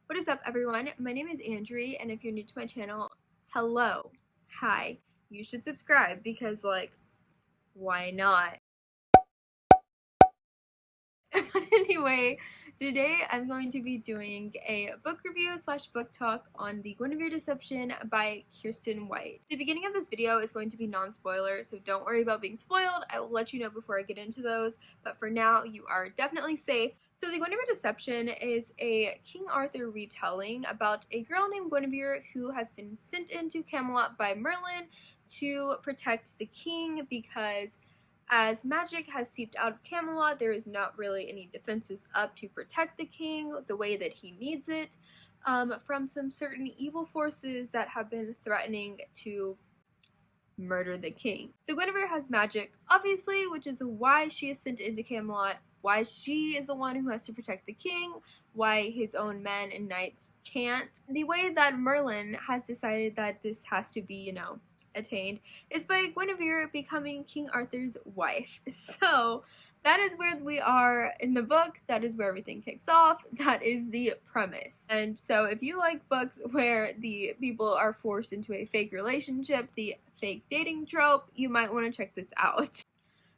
What is up, everyone? My name is Andrea, and if you're new to my channel, hello, hi. You should subscribe because, like, why not? But anyway, today I'm going to be doing a book review / book talk on the Guinevere Deception by Kiersten White. The beginning of this video is going to be non-spoiler, so don't worry about being spoiled. I will let you know before I get into those, but for now, you are definitely safe. So the Guinevere Deception is a King Arthur retelling about a girl named Guinevere who has been sent into Camelot by Merlin to protect the king because as magic has seeped out of Camelot, there is not really any defenses up to protect the king the way that he needs it from some certain evil forces that have been threatening to murder the king. So Guinevere has magic, obviously, which is why she is sent into Camelot, why she is the one who has to protect the king, why his own men and knights can't. The way that Merlin has decided that this has to be, attained is by Guinevere becoming King Arthur's wife. So that is where we are in the book. That is where everything kicks off. That is the premise. And so if you like books where the people are forced into a fake relationship, the fake dating trope, you might want to check this out.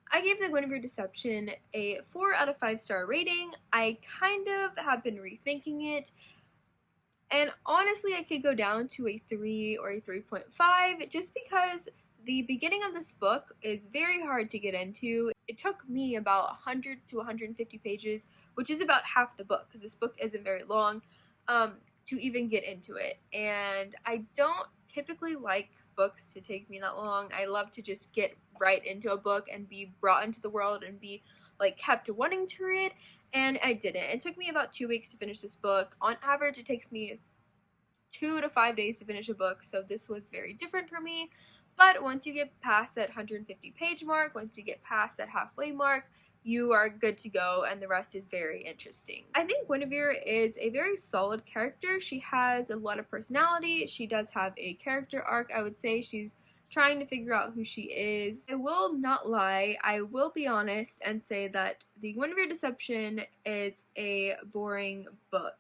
I gave the Guinevere Deception a 4 out of 5 star rating. I kind of have been rethinking it, and honestly I could go down to a 3 or a 3.5 just because the beginning of this book is very hard to get into. It took me about 100 to 150 pages, which is about half the book because this book isn't very long, to even get into it. And I don't typically like books to take me that long. I love to just get right into a book and be brought into the world and be like kept wanting to read, and I didn't. It took me about 2 weeks to finish this book. On average, it takes me 2 to 5 days to finish a book, so this was very different for me. But once you get past that 150 page mark, once you get past that halfway mark, you are good to go, and the rest is very interesting. I think Guinevere is a very solid character. She has a lot of personality. She does have a character arc. I would say she's trying to figure out who she is. I will not lie, I will be honest and say that the Guinevere Deception is a boring book.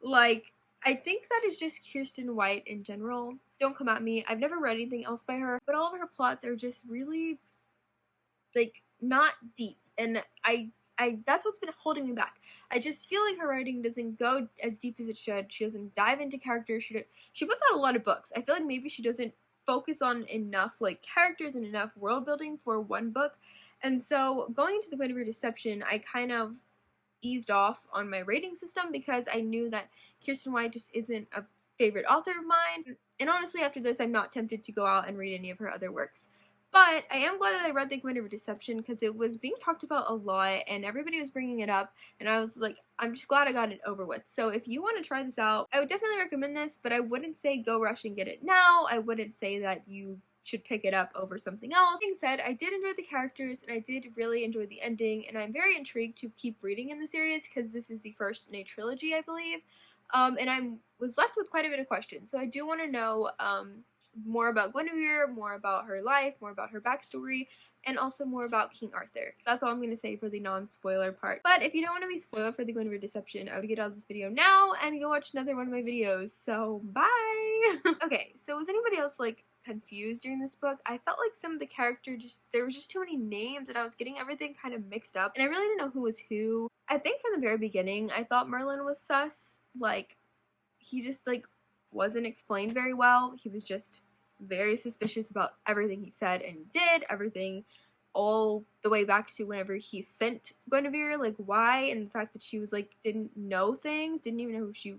Like, I think that is just Kiersten White in general. Don't come at me, I've never read anything else by her, but all of her plots are just really, like, not deep, and I that's what's been holding me back. I just feel like her writing doesn't go as deep as it should. She doesn't dive into characters. She puts out a lot of books. I feel like maybe she doesn't focus on enough like characters and enough world building for one book. And so going into the Guinevere Deception, I kind of eased off on my rating system because I knew that Kiersten White just isn't a favorite author of mine. And honestly, after this, I'm not tempted to go out and read any of her other works. But I am glad that I read the Guinevere Deception because it was being talked about a lot and everybody was bringing it up, and I was like, I'm just glad I got it over with. So if you want to try this out, I would definitely recommend this, but I wouldn't say go rush and get it now. I wouldn't say that you should pick it up over something else. That being said, I did enjoy the characters and I did really enjoy the ending, and I'm very intrigued to keep reading in the series because this is the first in a trilogy, I believe. And I was left with quite a bit of questions, so I do want to know more about Guinevere, more about her life, more about her backstory, and also more about King Arthur. That's all I'm going to say for the non-spoiler part. But if you don't want to be spoiled for the Guinevere Deception, I would get out of this video now and go watch another one of my videos. So, bye! Okay, so was anybody else, like, confused during this book? I felt like some of the characters there was just too many names and I was getting everything kind of mixed up, and I really didn't know who was who. I think from the very beginning, I thought Merlin was sus. Like, he just, like, wasn't explained very well. He was just very suspicious about everything he said and did, everything all the way back to whenever he sent Guinevere, like, why, and the fact that she was, like, didn't know things, didn't even know who she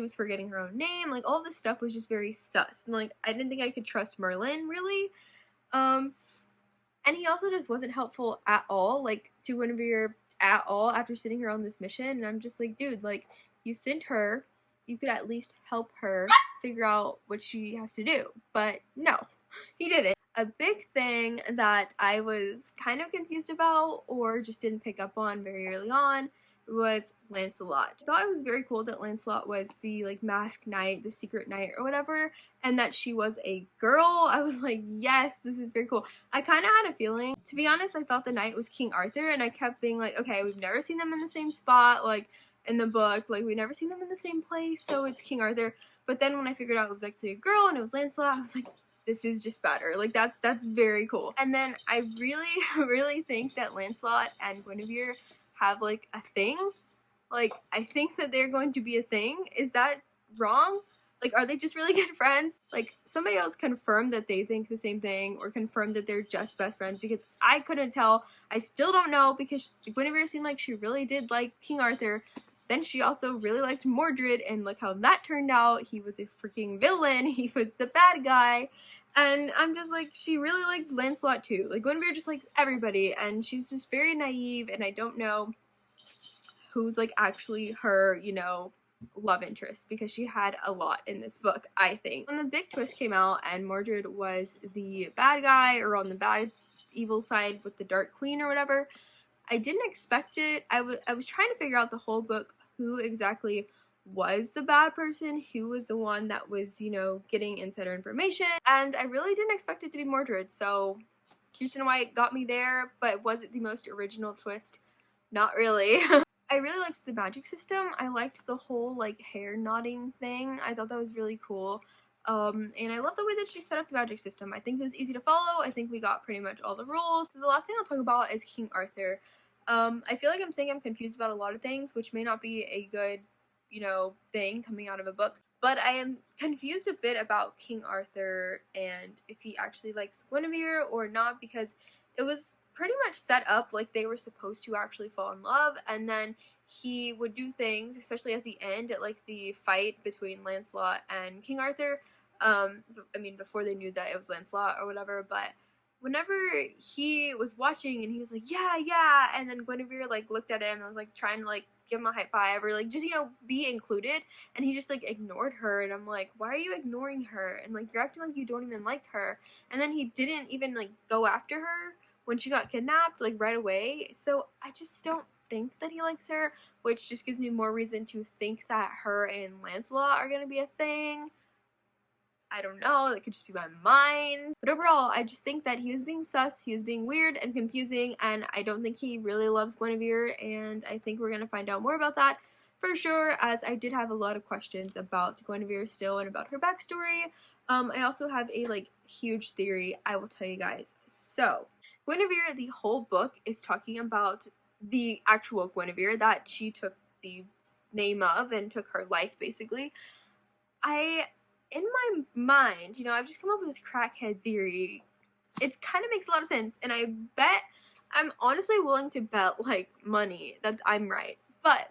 was forgetting her own name, like, all this stuff was just very sus, and, like, I didn't think I could trust Merlin, really, and he also just wasn't helpful at all, like, to Guinevere at all after sending her on this mission, and I'm just like, dude, like, you sent her, you could at least help her figure out what she has to do. But no, he didn't. A big thing that I was kind of confused about or just didn't pick up on very early on was Lancelot. I thought it was very cool that Lancelot was the, like, masked knight, the secret knight or whatever, and that she was a girl. I was like, yes, this is very cool. I kind of had a feeling, to be honest, I thought the knight was King Arthur, and I kept being like, okay, we've never seen them in the same spot, like, in the book. Like, we never seen them in the same place, so it's King Arthur. But then when I figured out it was actually a girl and it was Lancelot, I was like, this is just better. Like, that's very cool. And then I really, really think that Lancelot and Guinevere have, like, a thing. Like, I think that they're going to be a thing. Is that wrong? Like, are they just really good friends? Like, somebody else confirmed that they think the same thing, or confirmed that they're just best friends, because I couldn't tell. I still don't know, because Guinevere seemed like she really did like King Arthur. Then she also really liked Mordred, and look how that turned out. He was a freaking villain. He was the bad guy. And I'm just like, she really liked Lancelot too. Like, Guinevere just likes everybody, and she's just very naive, and I don't know who's, like, actually her, you know, love interest, because she had a lot in this book, I think. When the big twist came out and Mordred was the bad guy, or on the bad evil side with the Dark Queen or whatever, I didn't expect it. I was trying to figure out the whole book who exactly was the bad person, who was the one that was, you know, getting insider information, and I really didn't expect it to be Mordred. So Kiersten White got me there, but was it the most original twist? Not really. I really liked the magic system. I liked the whole, like, hair nodding thing. I thought that was really cool. And I love the way that she set up the magic system. I think it was easy to follow. I think we got pretty much all the rules. So the last thing I'll talk about is King Arthur. I feel like I'm saying I'm confused about a lot of things, which may not be a good, you know, thing coming out of a book. But I am confused a bit about King Arthur and if he actually likes Guinevere or not, because it was pretty much set up like they were supposed to actually fall in love, and then he would do things, especially at the end, at like the fight between Lancelot and King Arthur. I mean, before they knew that it was Lancelot or whatever, but whenever he was watching and he was like, yeah, yeah, and then Guinevere, like, looked at him and was, like, trying to, like, give him a high five or, like, just, you know, be included, and he just, like, ignored her, and I'm like, why are you ignoring her? And, like, you're acting like you don't even like her. And then he didn't even, like, go after her when she got kidnapped, like, right away. So I just don't think that he likes her, which just gives me more reason to think that her and Lancelot are gonna be a thing. I don't know, that could just be my mind. But overall, I just think that he was being sus, he was being weird and confusing, and I don't think he really loves Guinevere, and I think we're gonna find out more about that for sure, as I did have a lot of questions about Guinevere still and about her backstory. I also have a, like, huge theory I will tell you guys. So, Guinevere, the whole book is talking about the actual Guinevere that she took the name of and took her life, basically. In my mind, you know, I've just come up with this crackhead theory. It kind of makes a lot of sense, and I'm honestly willing to bet, like, money that I'm right. But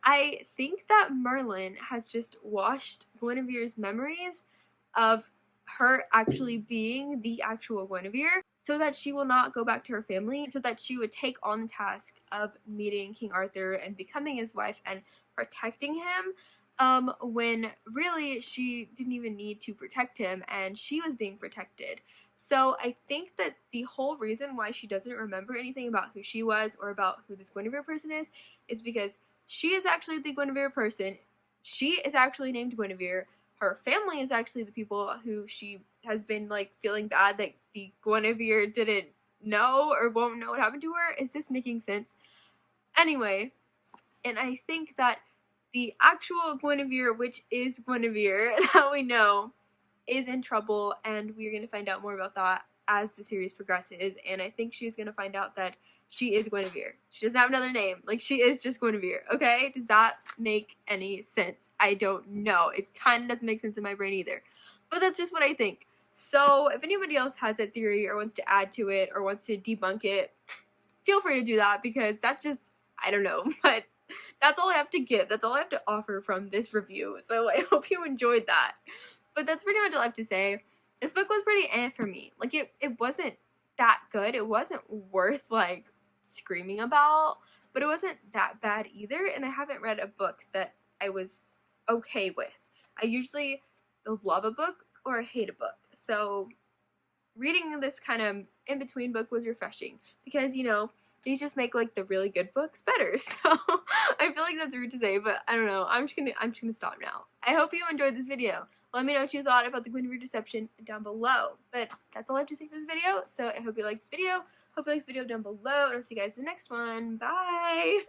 I think that Merlin has just washed Guinevere's memories of her actually being the actual Guinevere, so that she will not go back to her family, so that she would take on the task of meeting King Arthur and becoming his wife and protecting him, when really she didn't even need to protect him, and she was being protected. So I think that the whole reason why she doesn't remember anything about who she was or about who this Guinevere person is because she is actually the Guinevere person. She is actually named Guinevere. Her family is actually the people who she has been, like, feeling bad that the Guinevere didn't know or won't know what happened to her. Is this making sense? Anyway, and I think that the actual Guinevere, which is Guinevere that we know, is in trouble, and we're going to find out more about that as the series progresses, and I think she's going to find out that she is Guinevere. She doesn't have another name. Like, she is just Guinevere, okay? Does that make any sense? I don't know. It kind of doesn't make sense in my brain either. But that's just what I think. So, if anybody else has that theory or wants to add to it or wants to debunk it, feel free to do that, because that's just, I don't know, but that's all I have to give. That's all I have to offer from this review. So, I hope you enjoyed that. But that's pretty much all I have to say. This book was pretty for me. Like, it wasn't that good. It wasn't worth, like, screaming about, but it wasn't that bad either, and I haven't read a book that I was okay with. I usually love a book or hate a book, so reading this kind of in-between book was refreshing, because, you know, these just make, like, the really good books better. So I feel like that's rude to say, but I don't know. I'm just gonna stop now. I hope you enjoyed this video. Let me know what you thought about the Guinevere Deception down below. But that's all I have to say for this video. So I hope you liked this video. Hope you liked this video down below. And I'll see you guys in the next one. Bye!